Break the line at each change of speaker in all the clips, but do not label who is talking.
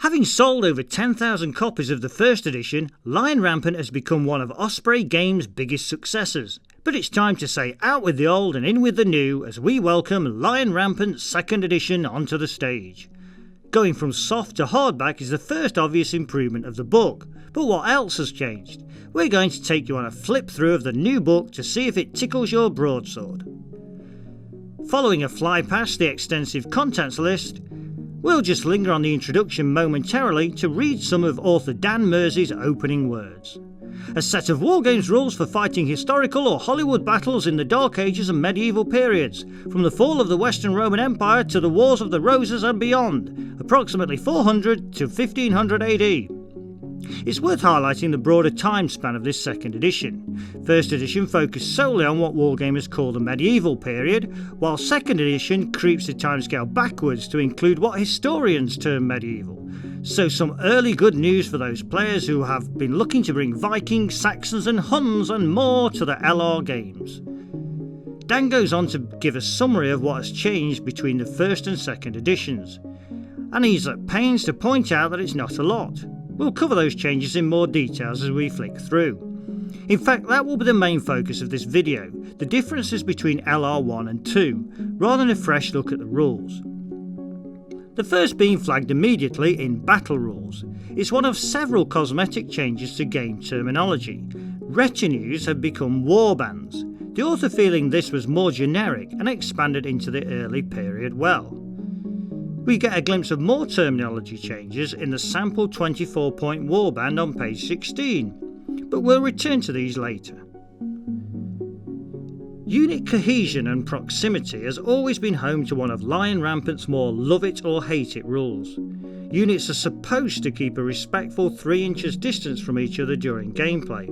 Having sold over 10,000 copies of the first edition, Lion Rampant has become one of Osprey Games' biggest successes. But it's time to say out with the old and in with the new as we welcome Lion Rampant's second edition onto the stage. Going from soft to hardback is the first obvious improvement of the book, but what else has changed? We're going to take you on a flip through of the new book to see if it tickles your broadsword. Following a fly past the extensive contents list, we'll just linger on the introduction momentarily to read some of author Dan Mersey's opening words. A set of wargames rules for fighting historical or Hollywood battles in the Dark Ages and medieval periods, from the fall of the Western Roman Empire to the Wars of the Roses and beyond, approximately 400 to 1500 AD. It's worth highlighting the broader time span of this second edition. First edition focused solely on what wargamers call the medieval period, while second edition creeps the timescale backwards to include what historians term medieval. So some early good news for those players who have been looking to bring Vikings, Saxons and Huns and more to the LR games. Dan goes on to give a summary of what has changed between the first and second editions, and he's at pains to point out that it's not a lot. We'll cover those changes in more details as we flick through. In fact, that will be the main focus of this video, the differences between LR1 and 2, rather than a fresh look at the rules. The first being flagged immediately in Battle Rules. It's one of several cosmetic changes to game terminology. Retinues have become warbands, the author feeling this was more generic and expanded into the early period well. We get a glimpse of more terminology changes in the sample 24-point warband on page 16, but we'll return to these later. Unit cohesion and proximity has always been home to one of Lion Rampant's more love it or hate it rules. Units are supposed to keep a respectful 3 inches distance from each other during gameplay,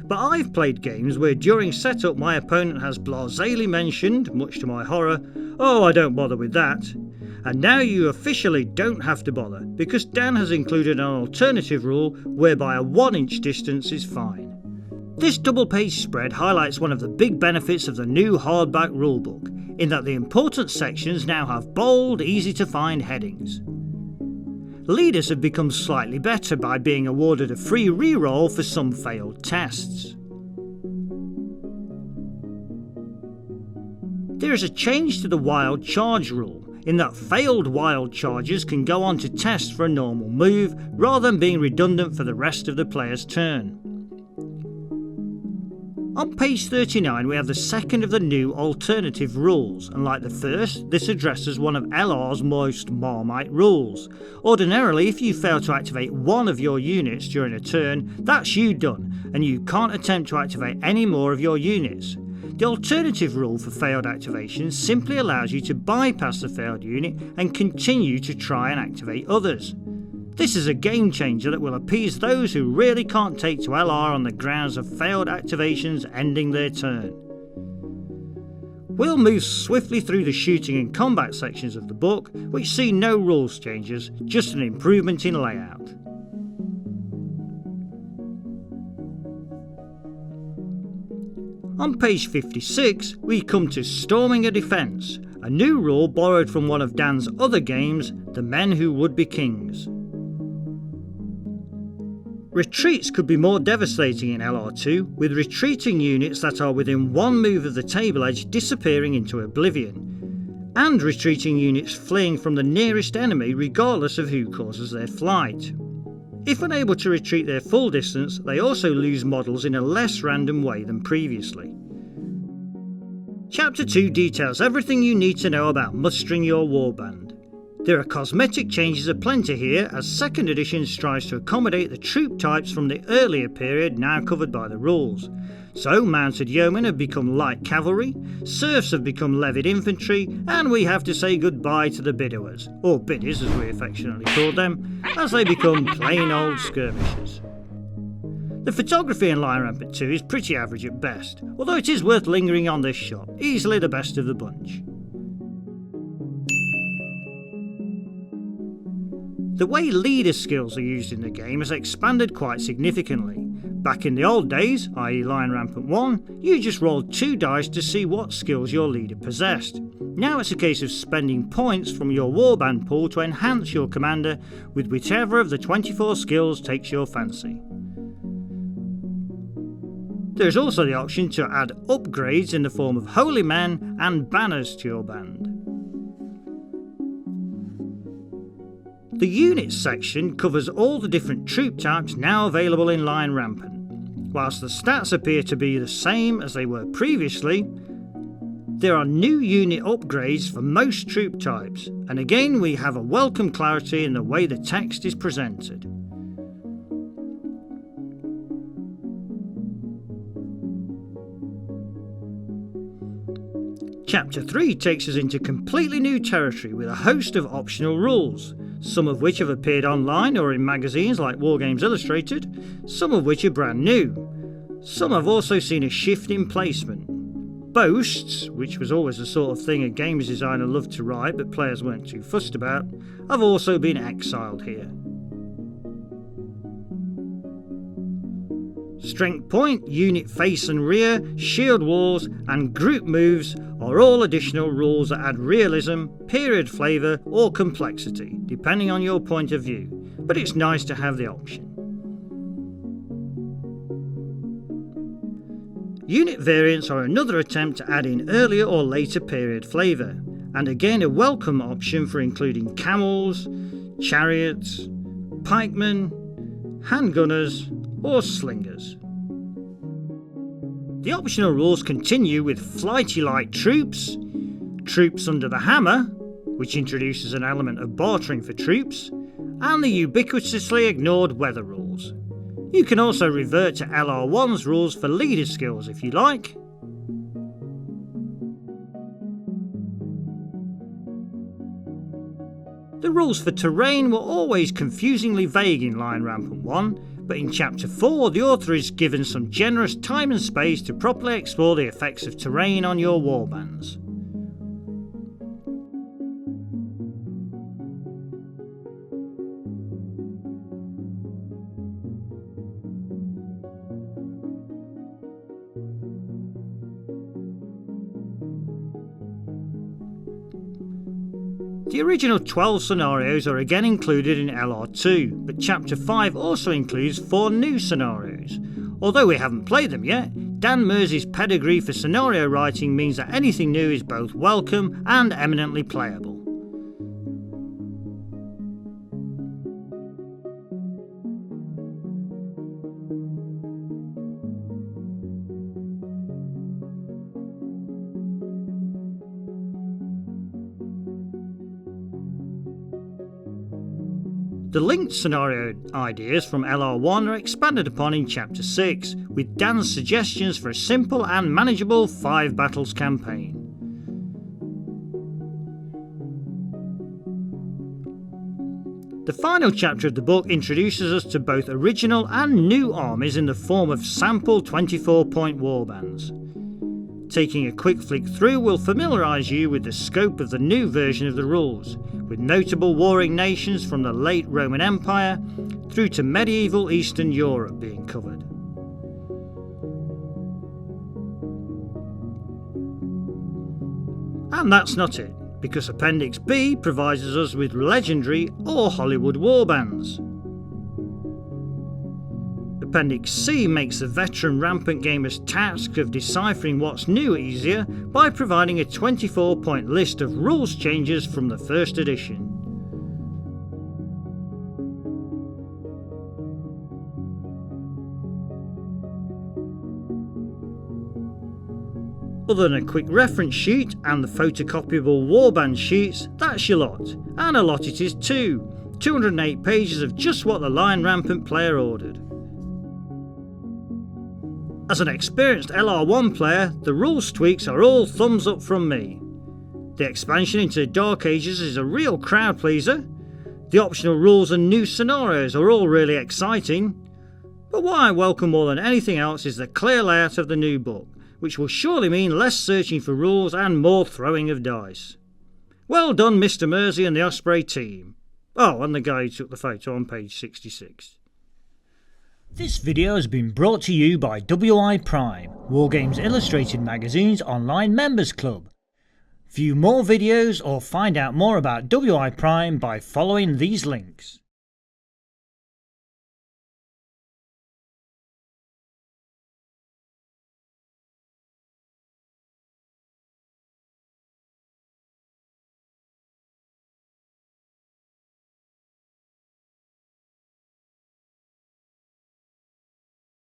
but I've played games where during setup my opponent has blasely mentioned, much to my horror, "Oh, I don't bother with that." And now you officially don't have to bother, because Dan has included an alternative rule whereby a 1 inch distance is fine. This double page spread highlights one of the big benefits of the new hardback rulebook, in that the important sections now have bold, easy to find headings. Leaders have become slightly better by being awarded a free reroll for some failed tests. There is a change to the wild charge rule, in that failed wild charges can go on to test for a normal move rather than being redundant for the rest of the player's turn. On page 39 we have the second of the new alternative rules, and like the first, this addresses one of LR's most Marmite rules. Ordinarily, if you fail to activate one of your units during a turn, that's you done, and you can't attempt to activate any more of your units. The alternative rule for failed activations simply allows you to bypass the failed unit and continue to try and activate others. This is a game changer that will appease those who really can't take to LR on the grounds of failed activations ending their turn. We'll move swiftly through the shooting and combat sections of the book, which see no rules changes, just an improvement in layout. On page 56, we come to Storming a Defence, a new rule borrowed from one of Dan's other games, The Men Who Would Be Kings. Retreats could be more devastating in LR2, with retreating units that are within one move of the table edge disappearing into oblivion, and retreating units fleeing from the nearest enemy regardless of who causes their flight. If unable to retreat their full distance, they also lose models in a less random way than previously. Chapter 2 details everything you need to know about mustering your warband. There are cosmetic changes aplenty here, as second edition strives to accommodate the troop types from the earlier period now covered by the rules. So mounted yeomen have become light cavalry, serfs have become levied infantry, and we have to say goodbye to the bidowers, or biddies as we affectionately call them, as they become plain old skirmishers. The photography in Lion Rampant 2 is pretty average at best, although it is worth lingering on this shot, easily the best of the bunch. The way leader skills are used in the game has expanded quite significantly. Back in the old days, i.e. Lion Rampant 1, you just rolled 2 dice to see what skills your leader possessed. Now it's a case of spending points from your warband pool to enhance your commander with whichever of the 24 skills takes your fancy. There is also the option to add upgrades in the form of holy men and banners to your band. The units section covers all the different troop types now available in Lion Rampant. Whilst the stats appear to be the same as they were previously, there are new unit upgrades for most troop types, and again we have a welcome clarity in the way the text is presented. Chapter 3 takes us into completely new territory with a host of optional rules, some of which have appeared online or in magazines like Wargames Illustrated, some of which are brand new. Some have also seen a shift in placement. Boasts, which was always the sort of thing a games designer loved to write but players weren't too fussed about, have also been exiled here. Strength point, unit face and rear, shield walls and group moves are all additional rules that add realism, period flavour or complexity, depending on your point of view, but it's nice to have the option. Unit variants are another attempt to add in earlier or later period flavour, and again a welcome option for including camels, chariots, pikemen, handgunners or slingers. The optional rules continue with flighty-like troops, troops under the hammer, which introduces an element of bartering for troops, and the ubiquitously ignored weather rules. You can also revert to LR1's rules for leader skills if you like. The rules for terrain were always confusingly vague in Lion Rampant 1, but in Chapter 4 the author is given some generous time and space to properly explore the effects of terrain on your warbands. The original 12 scenarios are again included in LR2, but Chapter 5 also includes 4 new scenarios. Although we haven't played them yet, Dan Mersey's pedigree for scenario writing means that anything new is both welcome and eminently playable. The linked scenario ideas from LR1 are expanded upon in Chapter 6, with Dan's suggestions for a simple and manageable 5 battles campaign. The final chapter of the book introduces us to both original and new armies in the form of sample 24-point warbands. Taking a quick flick through will familiarise you with the scope of the new version of the rules, with notable warring nations from the late Roman Empire through to medieval Eastern Europe being covered. And that's not it, because Appendix B provides us with legendary or Hollywood warbands. Appendix C makes the veteran Rampant gamer's task of deciphering what's new easier by providing a 24-point list of rules changes from the first edition. Other than a quick reference sheet and the photocopyable warband sheets, that's your lot. And a lot it is too. 208 pages of just what the Lion Rampant player ordered. As an experienced LR1 player, the rules tweaks are all thumbs up from me. The expansion into Dark Ages is a real crowd pleaser. The optional rules and new scenarios are all really exciting. But what I welcome more than anything else is the clear layout of the new book, which will surely mean less searching for rules and more throwing of dice. Well done, Mr. Mersey and the Osprey team. Oh, and the guy who took the photo on page 66. This video has been brought to you by WiPrime, Wargames Illustrated magazine's online members club. View more videos or find out more about WiPrime by following these links.